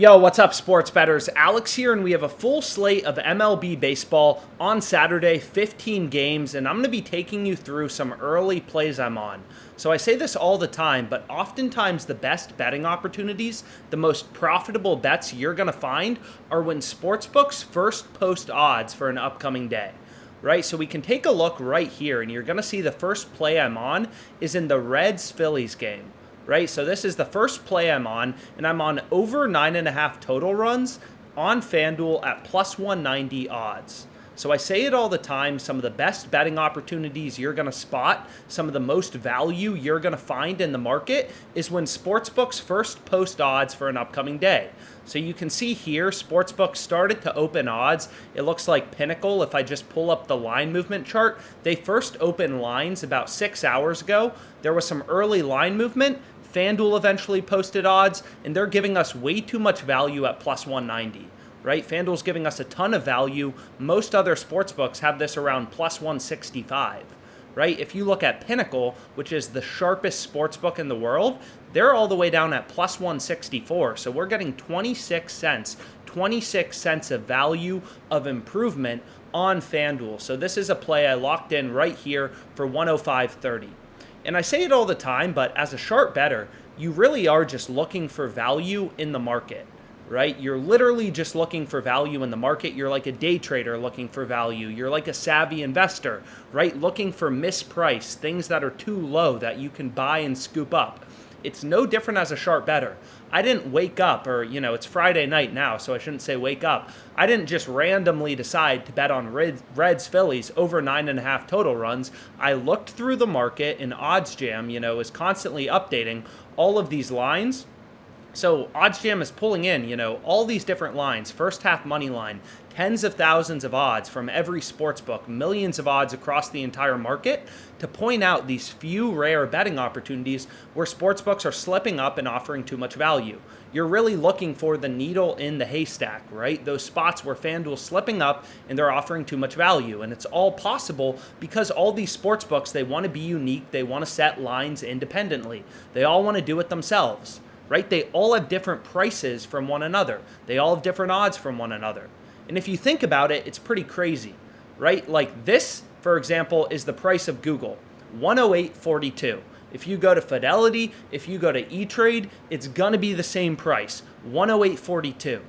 Yo, what's up, sports bettors? Alex here, and we have a full slate of MLB baseball on Saturday, 15 games, and I'm going to be taking you through some early plays I'm on. So I say this all the time, but oftentimes the best betting opportunities, the most profitable bets you're going to find are when sportsbooks first post odds for an upcoming day. Right, so we can take a look right here, and you're going to see the first play I'm on is in the Reds-Phillies game. Right, so this is the first play I'm on, and I'm on over 9.5 total runs on FanDuel at plus 190 odds. So I say it all the time, some of the best betting opportunities you're going to spot, some of the most value you're going to find in the market is when sportsbooks first post odds for an upcoming day. So you can see here, sportsbooks started to open odds. It looks like Pinnacle, if I just pull up the line movement chart, they first opened lines about 6 hours ago. There was some early line movement. FanDuel eventually posted odds, and they're giving us way too much value at plus 190. Right? FanDuel's giving us a ton of value. Most other sportsbooks have this around plus 165. Right? If you look at Pinnacle, which is the sharpest sportsbook in the world, they're all the way down at plus 164. So we're getting 26 cents of value of improvement on FanDuel. So this is a play I locked in right here for 105.30. And I say it all the time, but as a sharp bettor, you really are just looking for value in the market, right? You're literally just looking for value in the market. You're like a day trader looking for value. You're like a savvy investor, right? Looking for mispriced, things that are too low that you can buy and scoop up. It's no different as a sharp bettor. I didn't wake up, or, it's Friday night now, so I shouldn't say wake up. I didn't just randomly decide to bet on Reds Phillies over 9.5 total runs. I looked through the market, and OddsJam, is constantly updating all of these lines. So OddsJam is pulling in, all these different lines, first half money line, tens of thousands of odds from every sportsbook, millions of odds across the entire market to point out these few rare betting opportunities where sportsbooks are slipping up and offering too much value. You're really looking for the needle in the haystack, right? Those spots where FanDuel's slipping up and they're offering too much value. And it's all possible because all these sportsbooks, they want to be unique. They want to set lines independently. They all want to do it themselves. Right? They all have different prices from one another. They all have different odds from one another. And if you think about it, it's pretty crazy, right? Like this, for example, is the price of Google, 108.42. If you go to Fidelity, if you go to E-Trade, it's going to be the same price, 108.42,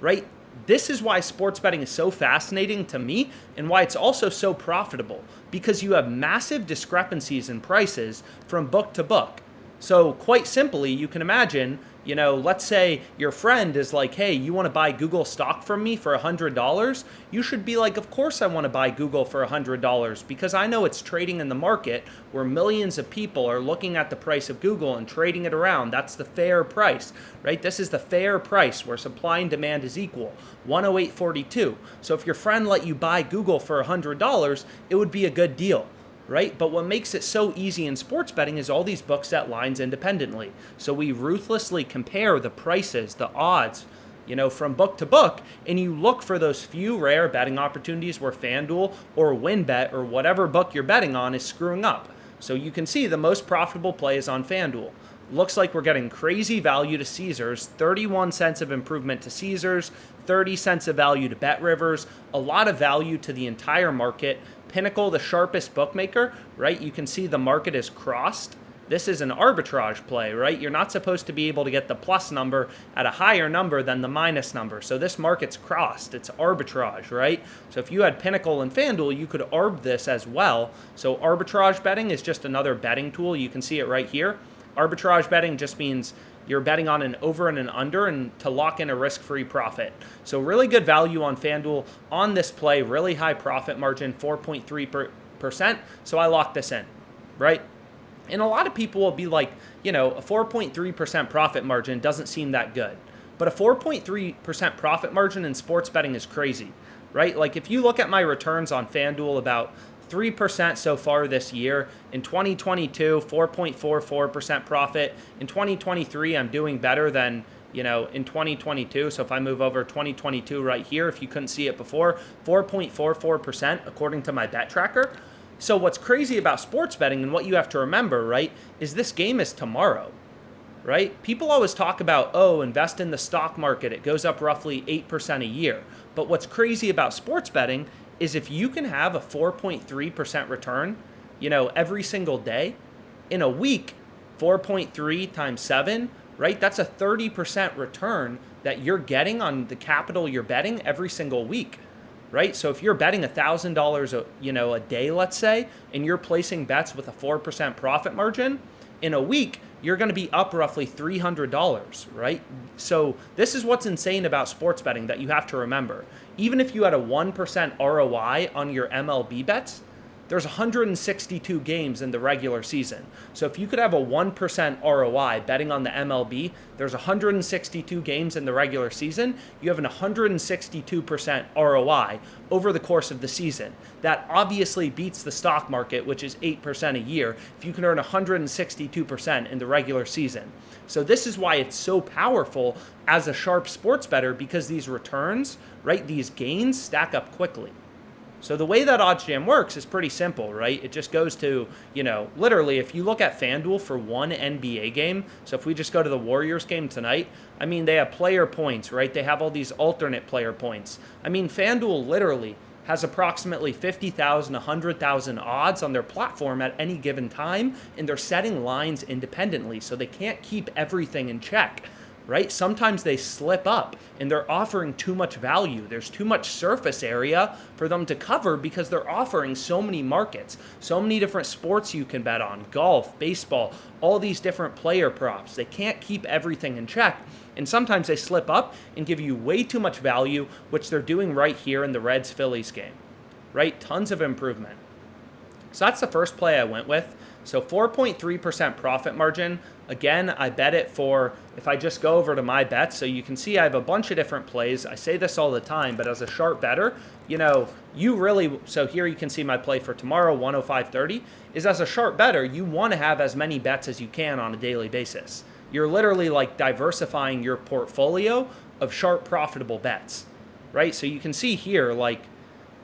right? This is why sports betting is so fascinating to me and why it's also so profitable, because you have massive discrepancies in prices from book to book. So quite simply, you can imagine, let's say your friend is like, hey, you want to buy Google stock from me for $100? You should be like, of course I want to buy Google for $100 because I know it's trading in the market where millions of people are looking at the price of Google and trading it around. That's the fair price, right? This is the fair price where supply and demand is equal, 108.42. So if your friend let you buy Google for $100, it would be a good deal. Right? But what makes it so easy in sports betting is all these books set lines independently. So we ruthlessly compare the prices, the odds, from book to book, and you look for those few rare betting opportunities where FanDuel or WinBet or whatever book you're betting on is screwing up. So you can see the most profitable play is on FanDuel. Looks like we're getting crazy value to Caesars, 31 cents of improvement to Caesars, 30 cents of value to BetRivers, a lot of value to the entire market. Pinnacle, the sharpest bookmaker, right? You can see the market is crossed. This is an arbitrage play, right? You're not supposed to be able to get the plus number at a higher number than the minus number. So this market's crossed. It's arbitrage, right? So if you had Pinnacle and FanDuel, you could arb this as well. So arbitrage betting is just another betting tool. You can see it right here. Arbitrage betting just means you're betting on an over and an under and to lock in a risk-free profit. So really good value on FanDuel on this play, really high profit margin, 4.3%. So I locked this in, right? And a lot of people will be like, a 4.3% profit margin doesn't seem that good. But a 4.3% profit margin in sports betting is crazy, right? Like if you look at my returns on FanDuel, about 3% so far this year. In 2022, 4.44% profit. In 2023, I'm doing better than, in 2022. So if I move over 2022 right here, if you couldn't see it before, 4.44% according to my bet tracker. So what's crazy about sports betting and what you have to remember, right, is this game is tomorrow. right? People always talk about, oh, invest in the stock market. It goes up roughly 8% a year. But what's crazy about sports betting is if you can have a 4.3% return, every single day, in a week, 4.3 times 7, right? That's a 30% return that you're getting on the capital you're betting every single week, right? So if you're betting $1,000 a day, let's say, and you're placing bets with a 4% profit margin, in a week, you're going to be up roughly $300, right? So this is what's insane about sports betting that you have to remember. Even if you had a 1% ROI on your MLB bets, there's 162 games in the regular season. So if you could have a 1% ROI betting on the MLB, there's 162 games in the regular season. You have an 162% ROI over the course of the season. That obviously beats the stock market, which is 8% a year, if you can earn 162% in the regular season. So this is why it's so powerful as a sharp sports bettor, because these returns, right, these gains stack up quickly. So the way that OddsJam works is pretty simple, right? It just goes to, literally, if you look at FanDuel for one NBA game, so if we just go to the Warriors game tonight, they have player points, right? They have all these alternate player points. FanDuel literally has approximately 50,000, 100,000 odds on their platform at any given time, and they're setting lines independently, so they can't keep everything in check. Right? Sometimes they slip up and they're offering too much value. There's too much surface area for them to cover because they're offering so many markets, so many different sports you can bet on, golf, baseball, all these different player props. They can't keep everything in check. And sometimes they slip up and give you way too much value, which they're doing right here in the Reds-Phillies game, right? Tons of improvement. So that's the first play I went with. So 4.3% profit margin. Again, I bet it for, if I just go over to my bets, so you can see I have a bunch of different plays. I say this all the time, but as a sharp bettor, so here you can see my play for tomorrow, 105.30, is as a sharp bettor, you want to have as many bets as you can on a daily basis. You're literally like diversifying your portfolio of sharp, profitable bets, right? So you can see here, like,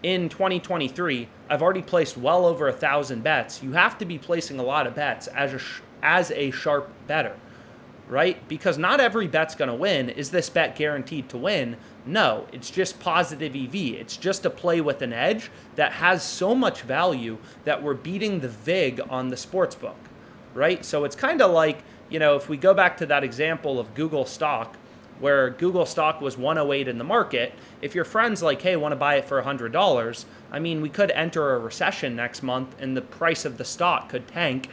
in 2023, I've already placed well over 1,000 bets. You have to be placing a lot of bets as a sharp bettor, right? Because not every bet's going to win. Is this bet guaranteed to win? No, it's just positive EV. It's just a play with an edge that has so much value that we're beating the VIG on the sportsbook, right? So it's kind of like, if we go back to that example of Google stock, where Google stock was 108 in the market, if your friend's like, hey, want to buy it for $100, we could enter a recession next month and the price of the stock could tank,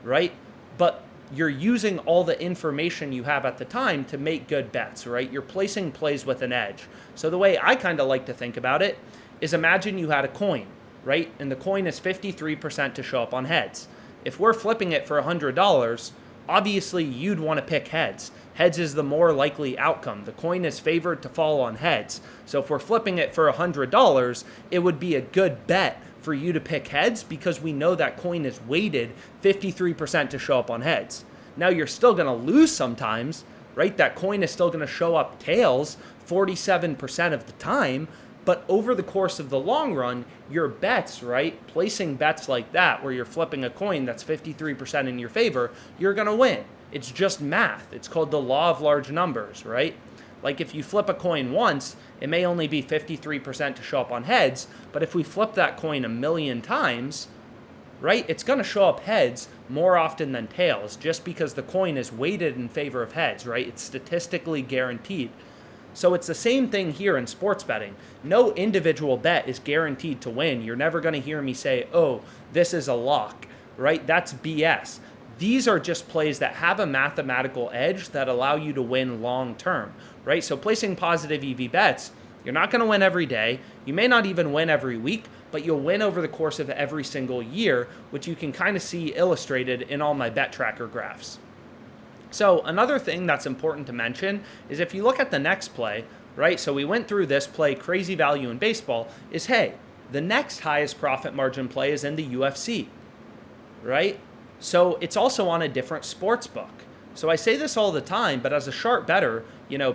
right? But you're using all the information you have at the time to make good bets, right? You're placing plays with an edge. So the way I kind of like to think about it is, imagine you had a coin, right? And the coin is 53% to show up on heads. If we're flipping it for $100, obviously you'd want to pick heads. Heads is the more likely outcome. The coin is favored to fall on heads. So if we're flipping it for $100, it would be a good bet for you to pick heads, because we know that coin is weighted 53% to show up on heads. Now you're still going to lose sometimes, right? That coin is still going to show up tails 47% of the time, but over the course of the long run, your bets, right? Placing bets like that, where you're flipping a coin that's 53% in your favor, you're going to win. It's just math. It's called the law of large numbers, right? Like if you flip a coin once, it may only be 53% to show up on heads, but if we flip that coin 1,000,000 times, right, it's going to show up heads more often than tails, just because the coin is weighted in favor of heads, right? It's statistically guaranteed. So it's the same thing here in sports betting. No individual bet is guaranteed to win. You're never going to hear me say, oh, this is a lock, right? That's BS. These are just plays that have a mathematical edge that allow you to win long term, right? So placing positive EV bets, you're not going to win every day. You may not even win every week, but you'll win over the course of every single year, which you can kind of see illustrated in all my bet tracker graphs. So another thing that's important to mention is, if you look at the next play, right? So we went through this play, crazy value in baseball, is, hey, the next highest profit margin play is in the UFC, right? So it's also on a different sports book. So I say this all the time, but as a sharp bettor,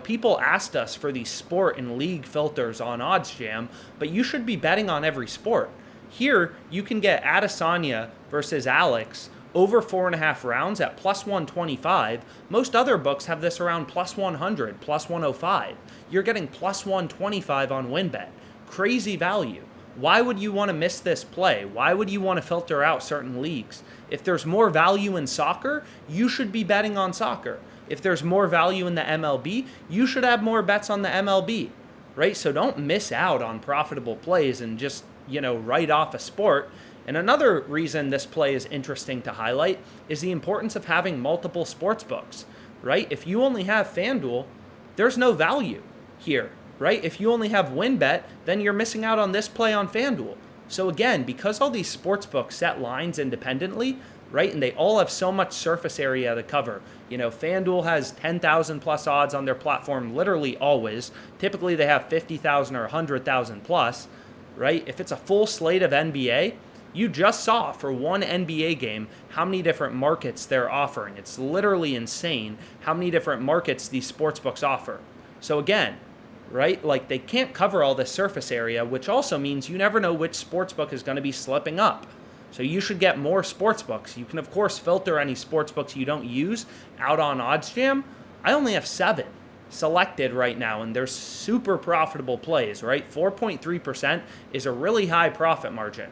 people asked us for these sport and league filters on OddsJam, but you should be betting on every sport. Here, you can get Adesanya versus Alex Over 4.5 rounds at plus 125. Most other books have this around plus 100, plus 105. You're getting plus 125 on WinBet. Crazy value. Why would you want to miss this play? Why would you want to filter out certain leagues? If there's more value in soccer, you should be betting on soccer. If there's more value in the MLB, you should have more bets on the MLB, right? So don't miss out on profitable plays and just, write off a sport. And another reason this play is interesting to highlight is the importance of having multiple sports books, right? If you only have FanDuel, there's no value here, right? If you only have WinBet, then you're missing out on this play on FanDuel. So again, because all these sports books set lines independently, right, and they all have so much surface area to cover. FanDuel has 10,000 plus odds on their platform literally always. Typically they have 50,000 or 100,000 plus, right? If it's a full slate of NBA, you just saw for one NBA game how many different markets they're offering. It's literally insane how many different markets these sportsbooks offer. So again, right, like they can't cover all this surface area, which also means you never know which sportsbook is going to be slipping up. So you should get more sportsbooks. You can, of course, filter any sportsbooks you don't use out on OddsJam. I only have 7 selected right now, and they're super profitable plays, right? 4.3% is a really high profit margin.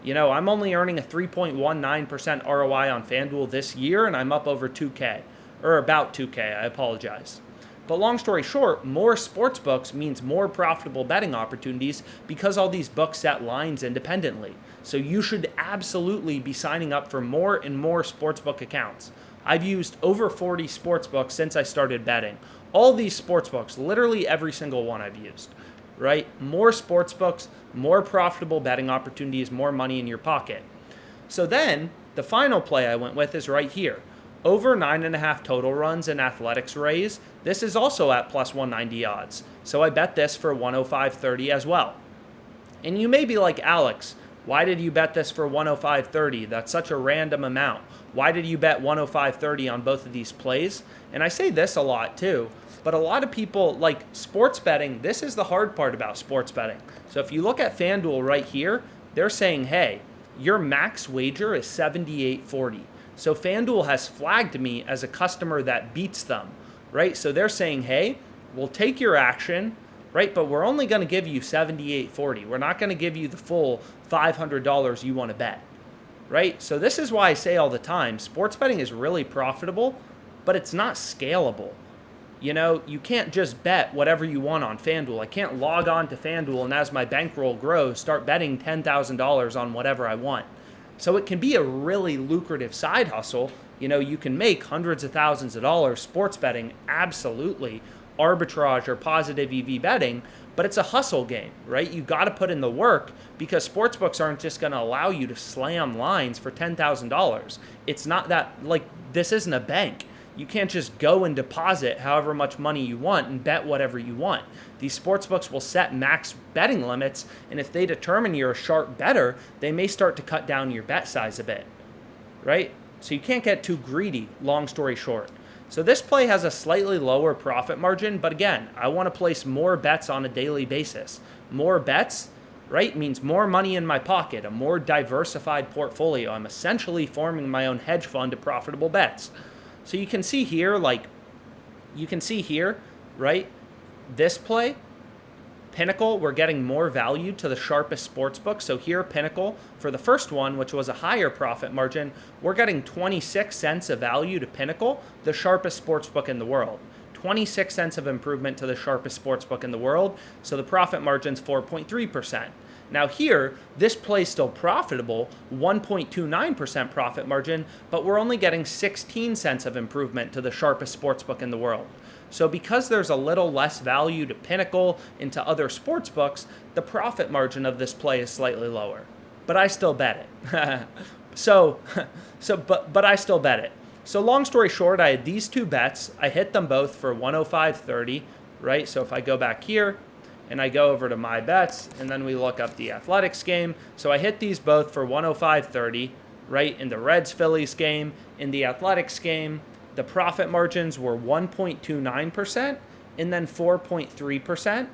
I'm only earning a 3.19% ROI on FanDuel this year, and I'm up over 2K, or about 2K, I apologize. But long story short, more sports books means more profitable betting opportunities because all these books set lines independently. So you should absolutely be signing up for more and more sportsbook accounts. I've used over 40 sportsbooks since I started betting. All these sportsbooks, literally every single one I've used, right? More sportsbooks, more profitable betting opportunities, more money in your pocket. So then the final play I went with is right here. Over 9.5 total runs in athletics raise. This is also at plus 190 odds. So I bet this for 105.30 as well. And you may be like, Alex, why did you bet this for 105.30? That's such a random amount. Why did you bet 105.30 on both of these plays? And I say this a lot too, but a lot of people like sports betting. This is the hard part about sports betting. So if you look at FanDuel right here, they're saying, hey, your max wager is 78.40. So FanDuel has flagged me as a customer that beats them, right? So they're saying, hey, we'll take your action, right? But we're only going to give you 78.40. We're not going to give you the full $500 you want to bet, right? So this is why I say all the time, sports betting is really profitable, but it's not scalable. You can't just bet whatever you want on FanDuel. I can't log on to FanDuel and as my bankroll grows, start betting $10,000 on whatever I want. So it can be a really lucrative side hustle. You can make hundreds of thousands of dollars sports betting, absolutely, arbitrage or positive EV betting, but it's a hustle game, right? You got to put in the work because sportsbooks aren't just going to allow you to slam lines for $10,000. It's not that, this isn't a bank. You can't just go and deposit however much money you want and bet whatever you want. These sportsbooks will set max betting limits, and if they determine you're a sharp bettor, they may start to cut down your bet size a bit, right? So you can't get too greedy, long story short. So this play has a slightly lower profit margin, but again, I want to place more bets on a daily basis. More bets, right, means more money in my pocket, a more diversified portfolio. I'm essentially forming my own hedge fund of profitable bets. So you can see here, right, this play, Pinnacle, we're getting more value to the sharpest sportsbook. So here, Pinnacle, for the first one, which was a higher profit margin, we're getting 26 cents of value to Pinnacle, the sharpest sportsbook in the world. 26 cents of improvement to the sharpest sportsbook in the world. So the profit margin's 4.3%. Now here, this play's still profitable, 1.29% profit margin, but we're only getting 16 cents of improvement to the sharpest sportsbook in the world. So because there's a little less value to Pinnacle and to other sportsbooks, the profit margin of this play is slightly lower. But I still bet it. But I still bet it. So long story short, I had these two bets. I hit them both for 105.30, right? So if I go back here, and I go over to my bets, and then we look up the athletics game. So I hit these both for 105.30, right? In the Reds-Phillies game, in the athletics game, the profit margins were 1.29% and then 4.3%.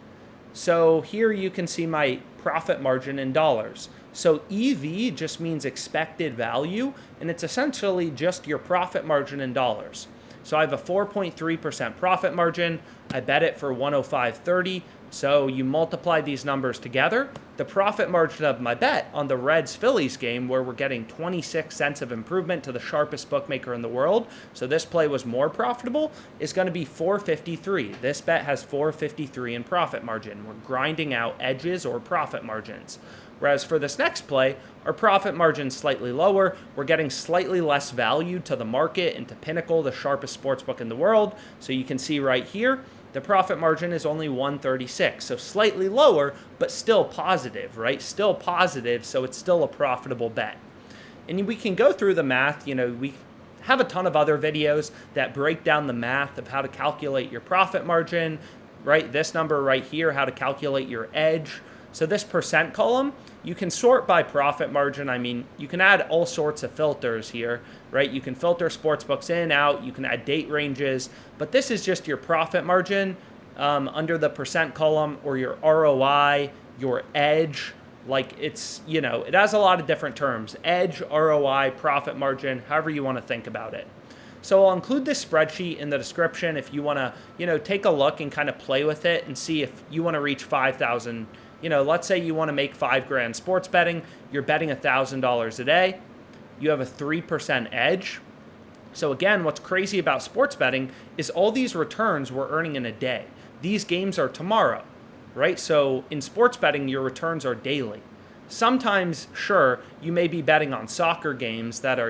So here you can see my profit margin in dollars. So EV just means expected value, and it's essentially just your profit margin in dollars. So I have a 4.3% profit margin. I bet it for 105.30. So you multiply these numbers together. The profit margin of my bet on the Reds-Phillies game, where we're getting 26 cents of improvement to the sharpest bookmaker in the world, so this play was more profitable, is going to be 453. This bet has 453 in profit margin. We're grinding out edges or profit margins. Whereas for this next play, our profit margin is slightly lower. We're getting slightly less value to the market and to Pinnacle, the sharpest sportsbook in the world. So you can see right here, the profit margin is only 136, so slightly lower, but still positive, right? Still positive, so it's still a profitable bet. And we can go through the math. We have a ton of other videos that break down the math of how to calculate your profit margin, right? This number right here, how to calculate your edge. So this percent column, you can sort by profit margin. I mean, you can add all sorts of filters here, right? You can filter sportsbooks in, out, you can add date ranges, but this is just your profit margin under the percent column, or your ROI, your edge. Like it has a lot of different terms: edge, ROI, profit margin, however you want to think about it. So I'll include this spreadsheet in the description if you want to, take a look and kind of play with it and see if you want to reach 5,000. Let's say you want to make $5,000 sports betting. You're betting $1,000 a day. You have a 3% edge. So again, what's crazy about sports betting is all these returns we're earning in a day. These games are tomorrow, right? So in sports betting, your returns are daily. Sometimes, sure, you may be betting on soccer games that are,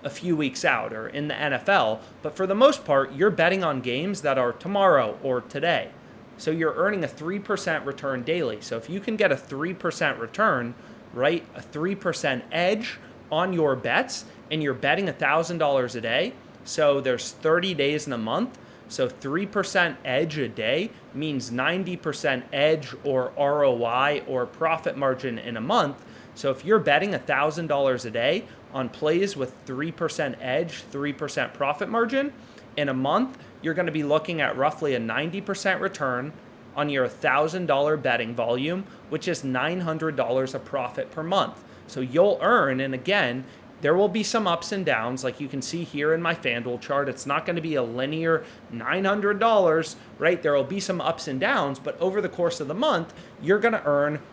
a few weeks out, or in the NFL, but for the most part, you're betting on games that are tomorrow or today. So you're earning a 3% return daily. So if you can get a 3% return, right, a 3% edge on your bets, and you're betting $1,000 a day, so there's 30 days in a month, so 3% edge a day means 90% edge or ROI or profit margin in a month. So if you're betting $1,000 a day on plays with 3% edge, 3% profit margin, in a month, you're going to be looking at roughly a 90% return on your $1,000 betting volume, which is $900 of profit per month. So you'll earn, and again, there will be some ups and downs, like you can see here in my FanDuel chart. It's not going to be a linear $900, right? There will be some ups and downs, but over the course of the month, you're going to earn